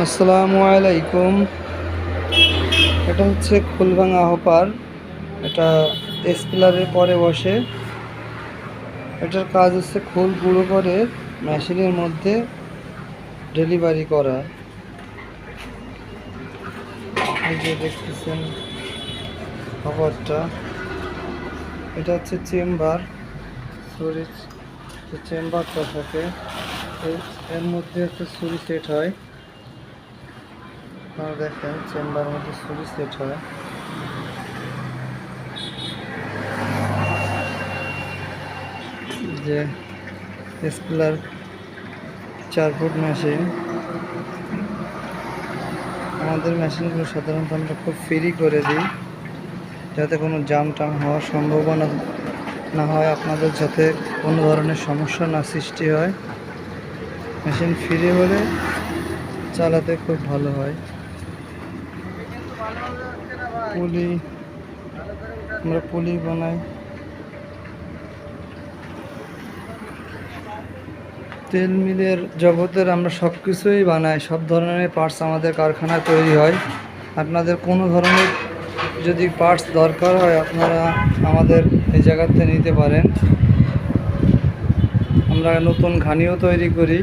আসসালামু আলাইকুম। এটা হচ্ছে খুলভাঙা হপার। এটা এসপিলারের পরে বসে। এটার কাজ হচ্ছে খোল গুঁড়ো করে মেশিনের মধ্যে ডেলিভারি করা। এই যে দেখতেছেন হপারটা, এটা হচ্ছে চেম্বার। সুরিচ যে চেম্বারটা থাকে এর মধ্যে একটা সুরি সেট হয়। আপনারা দেখেন চেম্বারের মধ্যে সুরি সেট হয়। যে স্পিলার 4 ফুট মেশিন। আমাদের মেশিনগুলো সাধারণত আমরা খুব ফ্রি করে দিই, যাতে কোনো জাম টাম হওয়ার সম্ভাবনা না হয়, আপনাদের যাতে কোনো ধরনের সমস্যা না সৃষ্টি হয়। মেশিন ফ্রি হলে চালাতে খুব ভালো হয়। পুলি, আমরা পুলি বানাই। তেল মিলের জগতের আমরা সব কিছুই বানাই, সব ধরনের পার্টস আমাদের কারখানায় তৈরি হয়। আপনাদের কোনো ধরনের যদি পার্টস দরকার হয় আপনারা আমাদের এই জায়গাতে নিতে পারেন। আমরা নতুন ঘানিও তৈরি করি।